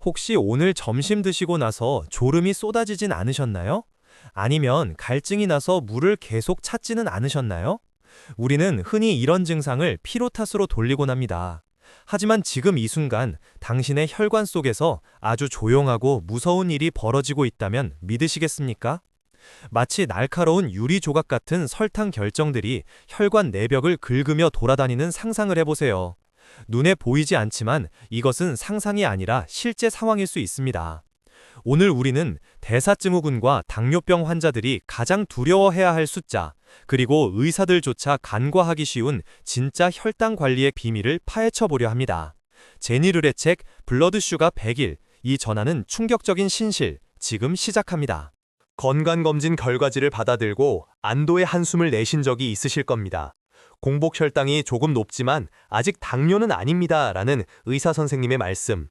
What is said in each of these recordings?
혹시 오늘 점심 드시고 나서 졸음이 쏟아지진 않으셨나요? 아니면 갈증이 나서 물을 계속 찾지는 않으셨나요? 우리는 흔히 이런 증상을 피로 탓으로 돌리곤 합니다. 하지만 지금 이 순간 당신의 혈관 속에서 아주 조용하고 무서운 일이 벌어지고 있다면 믿으시겠습니까? 마치 날카로운 유리 조각 같은 설탕 결정들이 혈관 내벽을 긁으며 돌아다니는 상상을 해보세요. 눈에 보이지 않지만 이것은 상상이 아니라 실제 상황일 수 있습니다. 오늘 우리는 대사증후군과 당뇨병 환자들이 가장 두려워해야 할 숫자, 그리고 의사들조차 간과하기 쉬운 진짜 혈당 관리의 비밀을 파헤쳐 보려 합니다. 제니 룰의 책 블러드슈가 100일, 이 전하는 충격적인 신실, 지금 시작합니다. 건강검진 결과지를 받아들고 안도의 한숨을 내신 적이 있으실 겁니다. 공복 혈당이 조금 높지만 아직 당뇨는 아닙니다 라는 의사 선생님의 말씀.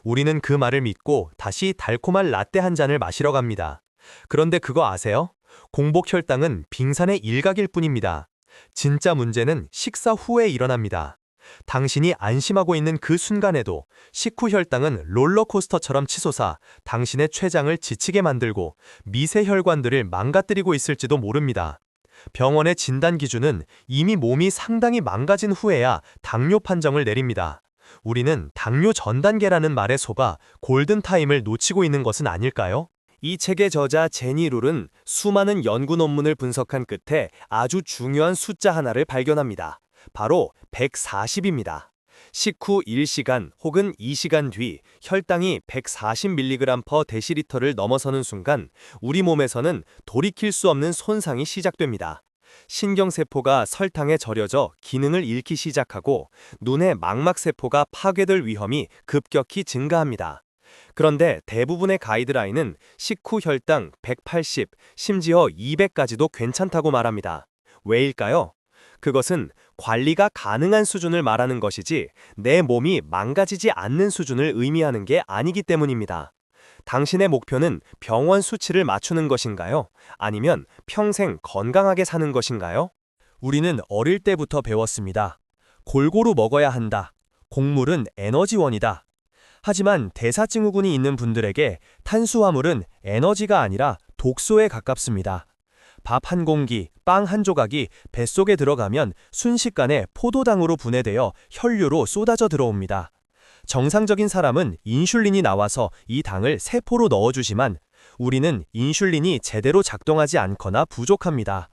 우리는 그 말을 믿고 다시 달콤한 라떼 한 잔을 마시러 갑니다. 그런데 그거 아세요? 공복 혈당은 빙산의 일각일 뿐입니다. 진짜 문제는 식사 후에 일어납니다. 당신이 안심하고 있는 그 순간에도 식후 혈당은 롤러코스터처럼 치솟아 당신의 췌장을 지치게 만들고 미세 혈관들을 망가뜨리고 있을지도 모릅니다. 병원의 진단 기준은 이미 몸이 상당히 망가진 후에야 당뇨 판정을 내립니다. 우리는 당뇨 전 단계라는 말에 속아 골든타임을 놓치고 있는 것은 아닐까요? 이 책의 저자 제니 룰은 수많은 연구 논문을 분석한 끝에 아주 중요한 숫자 하나를 발견합니다. 바로 140입니다. 식후 1시간 혹은 2시간 뒤 혈당이 140mg/dl를 넘어서는 순간 우리 몸에서는 돌이킬 수 없는 손상이 시작됩니다. 신경세포가 설탕에 절여져 기능을 잃기 시작하고 눈의 망막세포가 파괴될 위험이 급격히 증가합니다. 그런데 대부분의 가이드라인은 식후 혈당 180, 심지어 200까지도 괜찮다고 말합니다. 왜일까요? 그것은 관리가 가능한 수준을 말하는 것이지 내 몸이 망가지지 않는 수준을 의미하는 게 아니기 때문입니다. 당신의 목표는 병원 수치를 맞추는 것인가요? 아니면 평생 건강하게 사는 것인가요? 우리는 어릴 때부터 배웠습니다. 골고루 먹어야 한다. 곡물은 에너지원이다. 하지만 대사증후군이 있는 분들에게 탄수화물은 에너지가 아니라 독소에 가깝습니다. 밥 한 공기, 빵 한 조각이 뱃속에 들어가면 순식간에 포도당으로 분해되어 혈류로 쏟아져 들어옵니다. 정상적인 사람은 인슐린이 나와서 이 당을 세포로 넣어주지만 우리는 인슐린이 제대로 작동하지 않거나 부족합니다.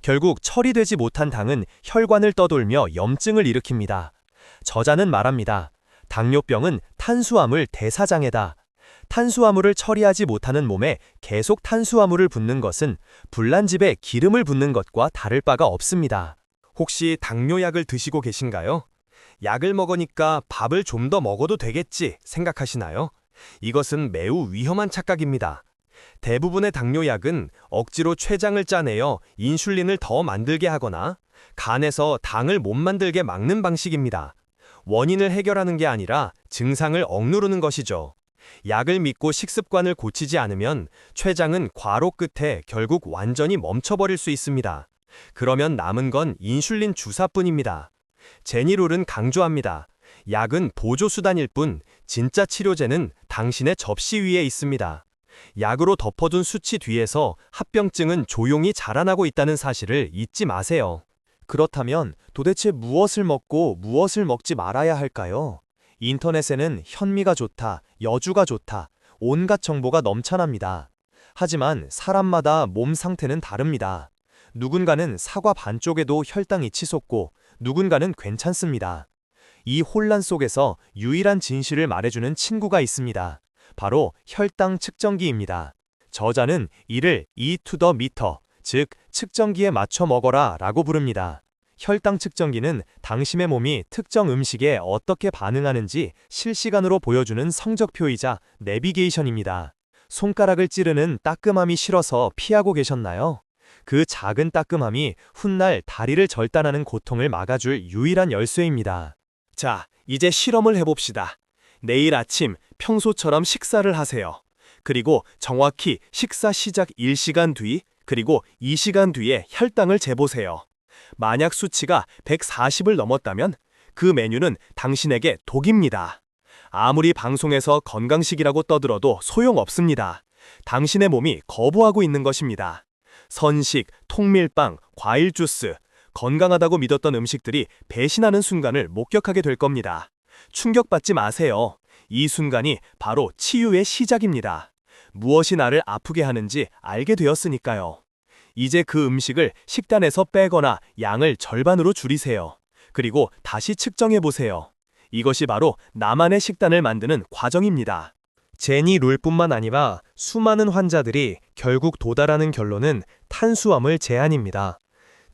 결국 처리되지 못한 당은 혈관을 떠돌며 염증을 일으킵니다. 저자는 말합니다. 당뇨병은 탄수화물 대사장애다. 탄수화물을 처리하지 못하는 몸에 계속 탄수화물을 붓는 것은 불난집에 기름을 붓는 것과 다를 바가 없습니다. 혹시 당뇨약을 드시고 계신가요? 약을 먹으니까 밥을 좀 더 먹어도 되겠지 생각하시나요? 이것은 매우 위험한 착각입니다. 대부분의 당뇨약은 억지로 췌장을 짜내어 인슐린을 더 만들게 하거나 간에서 당을 못 만들게 막는 방식입니다. 원인을 해결하는 게 아니라 증상을 억누르는 것이죠. 약을 믿고 식습관을 고치지 않으면 췌장은 과로 끝에 결국 완전히 멈춰버릴 수 있습니다. 그러면 남은 건 인슐린 주사뿐입니다. 제니 룰은 강조합니다. 약은 보조수단일 뿐 진짜 치료제는 당신의 접시 위에 있습니다. 약으로 덮어둔 수치 뒤에서 합병증은 조용히 자라나고 있다는 사실을 잊지 마세요. 그렇다면 도대체 무엇을 먹고 무엇을 먹지 말아야 할까요? 인터넷에는 현미가 좋다, 여주가 좋다, 온갖 정보가 넘쳐납니다. 하지만 사람마다 몸 상태는 다릅니다. 누군가는 사과 반쪽에도 혈당이 치솟고 누군가는 괜찮습니다. 이 혼란 속에서 유일한 진실을 말해주는 친구가 있습니다. 바로 혈당 측정기입니다. 저자는 이를 E to the meter, 즉 측정기에 맞춰 먹어라 라고 부릅니다. 혈당 측정기는 당신의 몸이 특정 음식에 어떻게 반응하는지 실시간으로 보여주는 성적표이자 내비게이션입니다. 손가락을 찌르는 따끔함이 싫어서 피하고 계셨나요? 그 작은 따끔함이 훗날 다리를 절단하는 고통을 막아줄 유일한 열쇠입니다. 자, 이제 실험을 해봅시다. 내일 아침 평소처럼 식사를 하세요. 그리고 정확히 식사 시작 1시간 뒤, 그리고 2시간 뒤에 혈당을 재보세요. 만약 수치가 140을 넘었다면 그 메뉴는 당신에게 독입니다. 아무리 방송에서 건강식이라고 떠들어도 소용없습니다. 당신의 몸이 거부하고 있는 것입니다. 선식, 통밀빵, 과일 주스, 건강하다고 믿었던 음식들이 배신하는 순간을 목격하게 될 겁니다. 충격받지 마세요. 이 순간이 바로 치유의 시작입니다. 무엇이 나를 아프게 하는지 알게 되었으니까요. 이제 그 음식을 식단에서 빼거나 양을 절반으로 줄이세요. 그리고 다시 측정해 보세요. 이것이 바로 나만의 식단을 만드는 과정입니다. 제니 룰뿐만 아니라 수많은 환자들이 결국 도달하는 결론은 탄수화물 제한입니다.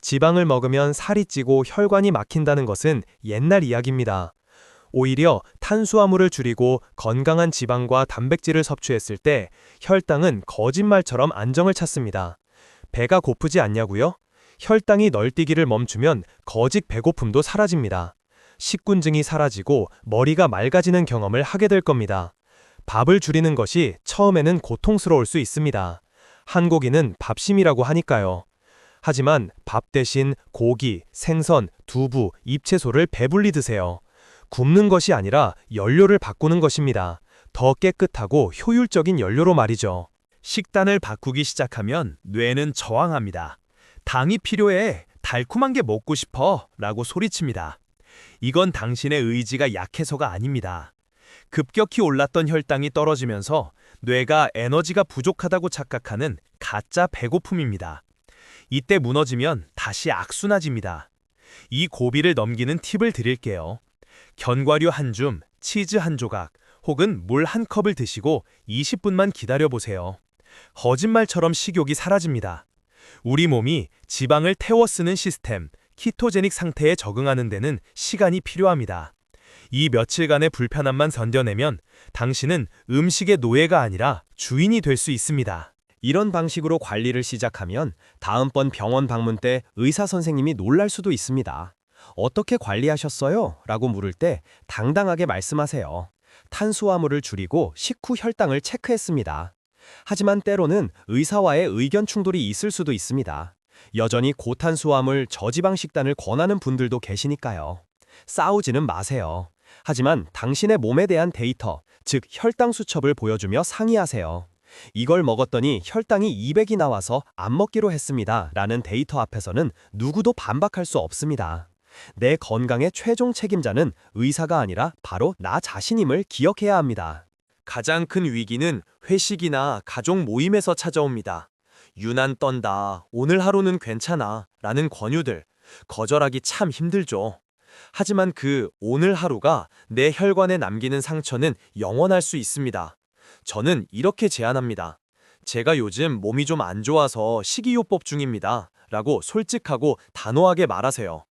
지방을 먹으면 살이 찌고 혈관이 막힌다는 것은 옛날 이야기입니다. 오히려 탄수화물을 줄이고 건강한 지방과 단백질을 섭취했을 때 혈당은 거짓말처럼 안정을 찾습니다. 배가 고프지 않냐고요? 혈당이 널뛰기를 멈추면 거짓 배고픔도 사라집니다. 식곤증이 사라지고 머리가 맑아지는 경험을 하게 될 겁니다. 밥을 줄이는 것이 처음에는 고통스러울 수 있습니다. 한국인은 밥심이라고 하니까요. 하지만 밥 대신 고기, 생선, 두부, 잎채소를 배불리 드세요. 굽는 것이 아니라 연료를 바꾸는 것입니다. 더 깨끗하고 효율적인 연료로 말이죠. 식단을 바꾸기 시작하면 뇌는 저항합니다. 당이 필요해, 달콤한 게 먹고 싶어 라고 소리칩니다. 이건 당신의 의지가 약해서가 아닙니다. 급격히 올랐던 혈당이 떨어지면서 뇌가 에너지가 부족하다고 착각하는 가짜 배고픔입니다. 이때 무너지면 다시 악순환입니다. 이 고비를 넘기는 팁을 드릴게요. 견과류 한 줌, 치즈 한 조각, 혹은 물 한 컵을 드시고 20분만 기다려보세요. 거짓말처럼 식욕이 사라집니다. 우리 몸이 지방을 태워 쓰는 시스템, 키토제닉 상태에 적응하는 데는 시간이 필요합니다. 이 며칠간의 불편함만 견뎌내면 당신은 음식의 노예가 아니라 주인이 될 수 있습니다. 이런 방식으로 관리를 시작하면 다음번 병원 방문 때 의사 선생님이 놀랄 수도 있습니다. 어떻게 관리하셨어요? 라고 물을 때 당당하게 말씀하세요. 탄수화물을 줄이고 식후 혈당을 체크했습니다. 하지만 때로는 의사와의 의견 충돌이 있을 수도 있습니다. 여전히 고탄수화물 저지방 식단을 권하는 분들도 계시니까요. 싸우지는 마세요. 하지만 당신의 몸에 대한 데이터, 즉 혈당 수첩을 보여주며 상의하세요. 이걸 먹었더니 혈당이 200이 나와서 안 먹기로 했습니다. 라는 데이터 앞에서는 누구도 반박할 수 없습니다. 내 건강의 최종 책임자는 의사가 아니라 바로 나 자신임을 기억해야 합니다. 가장 큰 위기는 회식이나 가족 모임에서 찾아옵니다. 유난 떤다, 오늘 하루는 괜찮아 라는 권유들, 거절하기 참 힘들죠. 하지만 그 오늘 하루가 내 혈관에 남기는 상처는 영원할 수 있습니다. 저는 이렇게 제안합니다. 제가 요즘 몸이 좀 안 좋아서 식이요법 중입니다. 라고 솔직하고 단호하게 말하세요.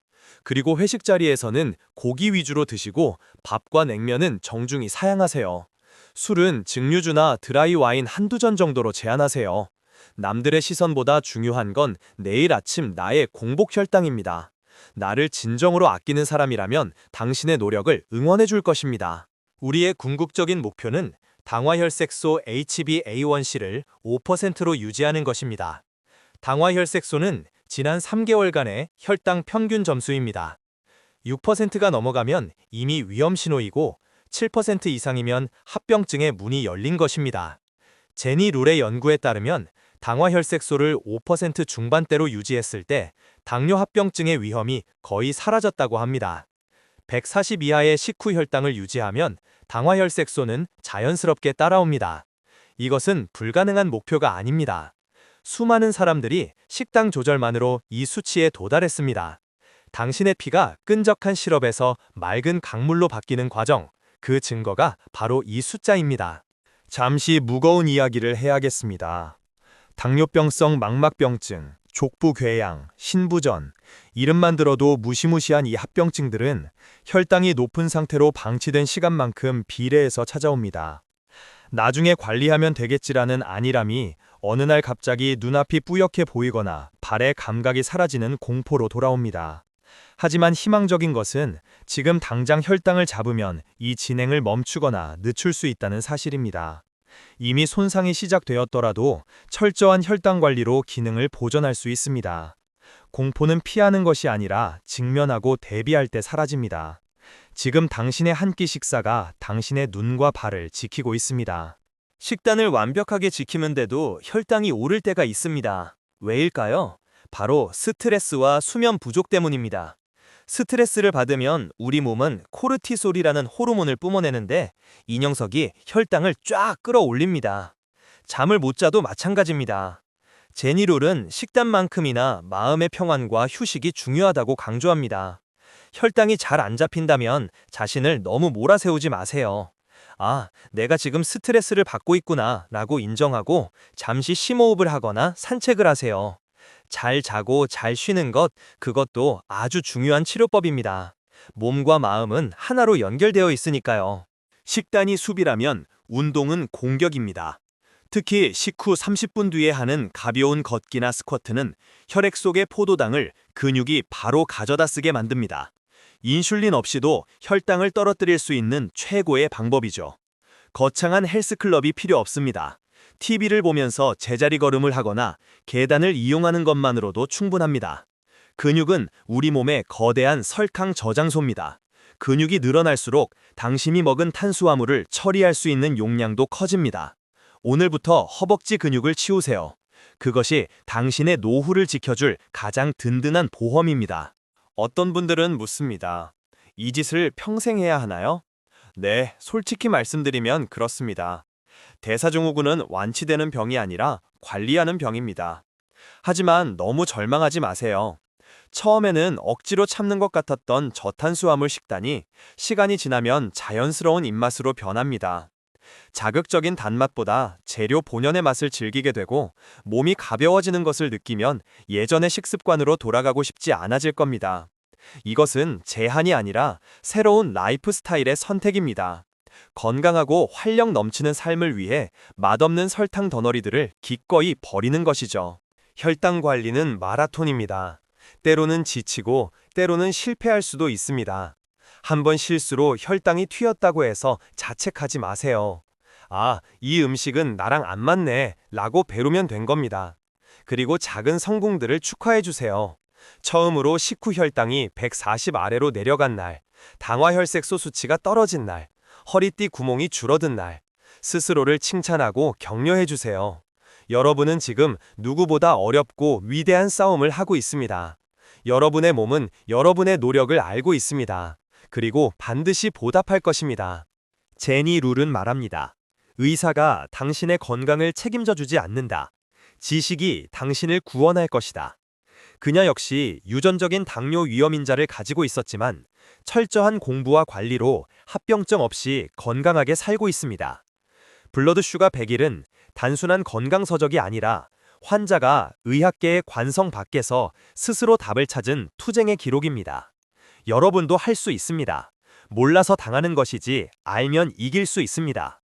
그리고 회식 자리에서는 고기 위주로 드시고 밥과 냉면은 정중히 사양하세요. 술은 증류주나 드라이 와인 한두 잔 정도로 제한하세요. 남들의 시선보다 중요한 건 내일 아침 나의 공복 혈당입니다. 나를 진정으로 아끼는 사람이라면 당신의 노력을 응원해 줄 것입니다. 우리의 궁극적인 목표는 당화혈색소 HbA1c를 5%로 유지하는 것입니다. 당화혈색소는 지난 3개월간의 혈당 평균 점수입니다. 6%가 넘어가면 이미 위험 신호이고 7% 이상이면 합병증의 문이 열린 것입니다. 제니 룰의 연구에 따르면 당화혈색소를 5% 중반대로 유지했을 때 당뇨 합병증의 위험이 거의 사라졌다고 합니다. 140 이하의 식후 혈당을 유지하면 당화혈색소는 자연스럽게 따라옵니다. 이것은 불가능한 목표가 아닙니다. 수많은 사람들이 식당 조절만으로 이 수치에 도달했습니다. 당신의 피가 끈적한 시럽에서 맑은 강물로 바뀌는 과정, 그 증거가 바로 이 숫자입니다. 잠시 무거운 이야기를 해야겠습니다. 당뇨병성 망막병증, 족부궤양, 신부전, 이름만 들어도 무시무시한 이 합병증들은 혈당이 높은 상태로 방치된 시간만큼 비례해서 찾아옵니다. 나중에 관리하면 되겠지라는 안일함이 어느 날 갑자기 눈앞이 뿌옇게 보이거나 발의 감각이 사라지는 공포로 돌아옵니다. 하지만 희망적인 것은 지금 당장 혈당을 잡으면 이 진행을 멈추거나 늦출 수 있다는 사실입니다. 이미 손상이 시작되었더라도 철저한 혈당 관리로 기능을 보존할 수 있습니다. 공포는 피하는 것이 아니라 직면하고 대비할 때 사라집니다. 지금 당신의 한 끼 식사가 당신의 눈과 발을 지키고 있습니다. 식단을 완벽하게 지키는데도 혈당이 오를 때가 있습니다. 왜일까요? 바로 스트레스와 수면 부족 때문입니다. 스트레스를 받으면 우리 몸은 코르티솔이라는 호르몬을 뿜어내는데 이 녀석이 혈당을 쫙 끌어올립니다. 잠을 못 자도 마찬가지입니다. 제니롤은 식단만큼이나 마음의 평안과 휴식이 중요하다고 강조합니다. 혈당이 잘 안 잡힌다면 자신을 너무 몰아세우지 마세요. 아, 내가 지금 스트레스를 받고 있구나 라고 인정하고 잠시 심호흡을 하거나 산책을 하세요. 잘 자고 잘 쉬는 것, 그것도 아주 중요한 치료법입니다. 몸과 마음은 하나로 연결되어 있으니까요. 식단이 수비라면 운동은 공격입니다. 특히 식후 30분 뒤에 하는 가벼운 걷기나 스쿼트는 혈액 속의 포도당을 근육이 바로 가져다 쓰게 만듭니다. 인슐린 없이도 혈당을 떨어뜨릴 수 있는 최고의 방법이죠. 거창한 헬스클럽이 필요 없습니다. TV를 보면서 제자리 걸음을 하거나 계단을 이용하는 것만으로도 충분합니다. 근육은 우리 몸의 거대한 설탕 저장소입니다. 근육이 늘어날수록 당신이 먹은 탄수화물을 처리할 수 있는 용량도 커집니다. 오늘부터 허벅지 근육을 치우세요. 그것이 당신의 노후를 지켜줄 가장 든든한 보험입니다. 어떤 분들은 묻습니다. 이 짓을 평생 해야 하나요? 네, 솔직히 말씀드리면 그렇습니다. 대사증후군은 완치되는 병이 아니라 관리하는 병입니다. 하지만 너무 절망하지 마세요. 처음에는 억지로 참는 것 같았던 저탄수화물 식단이 시간이 지나면 자연스러운 입맛으로 변합니다. 자극적인 단맛보다 재료 본연의 맛을 즐기게 되고 몸이 가벼워지는 것을 느끼면 예전의 식습관으로 돌아가고 싶지 않아질 겁니다. 이것은 제한이 아니라 새로운 라이프 스타일의 선택입니다. 건강하고 활력 넘치는 삶을 위해 맛없는 설탕 덩어리들을 기꺼이 버리는 것이죠. 혈당 관리는 마라톤입니다. 때로는 지치고 때로는 실패할 수도 있습니다. 한번 실수로 혈당이 튀었다고 해서 자책하지 마세요. 아, 이 음식은 나랑 안 맞네 라고 배우면 된 겁니다. 그리고 작은 성공들을 축하해 주세요. 처음으로 식후 혈당이 140 아래로 내려간 날, 당화혈색소 수치가 떨어진 날, 허리띠 구멍이 줄어든 날, 스스로를 칭찬하고 격려해 주세요. 여러분은 지금 누구보다 어렵고 위대한 싸움을 하고 있습니다. 여러분의 몸은 여러분의 노력을 알고 있습니다. 그리고 반드시 보답할 것입니다. 제니 룰은 말합니다. 의사가 당신의 건강을 책임져 주지 않는다. 지식이 당신을 구원할 것이다. 그녀 역시 유전적인 당뇨 위험인자를 가지고 있었지만 철저한 공부와 관리로 합병증 없이 건강하게 살고 있습니다. 블러드슈가 100일은 단순한 건강서적이 아니라 환자가 의학계의 관성 밖에서 스스로 답을 찾은 투쟁의 기록입니다. 여러분도 할 수 있습니다. 몰라서 당하는 것이지 알면 이길 수 있습니다.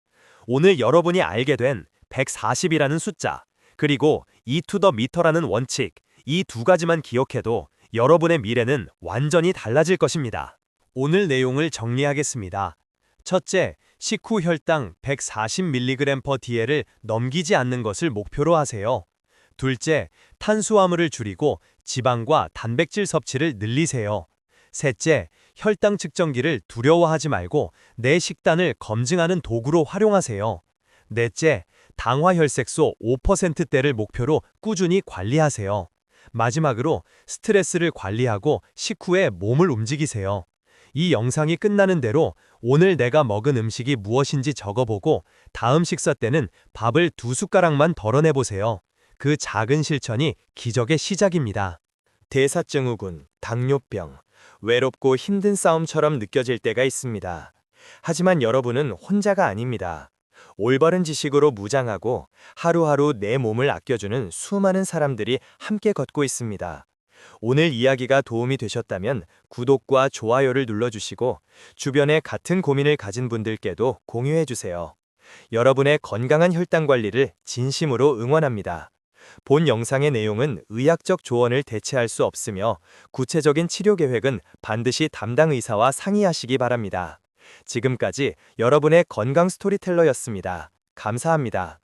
오늘 여러분이 알게 된 140이라는 숫자, 그리고 E to the meter라는 원칙, 이 두 가지만 기억해도 여러분의 미래는 완전히 달라질 것입니다. 오늘 내용을 정리하겠습니다. 첫째, 식후 혈당 140mg/dl을 넘기지 않는 것을 목표로 하세요. 둘째, 탄수화물을 줄이고 지방과 단백질 섭취를 늘리세요. 셋째, 혈당 측정기를 두려워하지 말고 내 식단을 검증하는 도구로 활용하세요. 넷째, 당화혈색소 5%대를 목표로 꾸준히 관리하세요. 마지막으로 스트레스를 관리하고 식후에 몸을 움직이세요. 이 영상이 끝나는 대로 오늘 내가 먹은 음식이 무엇인지 적어보고 다음 식사 때는 밥을 2숟가락만 덜어내보세요. 그 작은 실천이 기적의 시작입니다. 대사증후군, 당뇨병, 외롭고 힘든 싸움처럼 느껴질 때가 있습니다. 하지만 여러분은 혼자가 아닙니다. 올바른 지식으로 무장하고 하루하루 내 몸을 아껴주는 수많은 사람들이 함께 걷고 있습니다. 오늘 이야기가 도움이 되셨다면 구독과 좋아요를 눌러주시고 주변에 같은 고민을 가진 분들께도 공유해주세요. 여러분의 건강한 혈당 관리를 진심으로 응원합니다. 본 영상의 내용은 의학적 조언을 대체할 수 없으며 구체적인 치료 계획은 반드시 담당 의사와 상의하시기 바랍니다. 지금까지 여러분의 건강 스토리텔러였습니다. 감사합니다.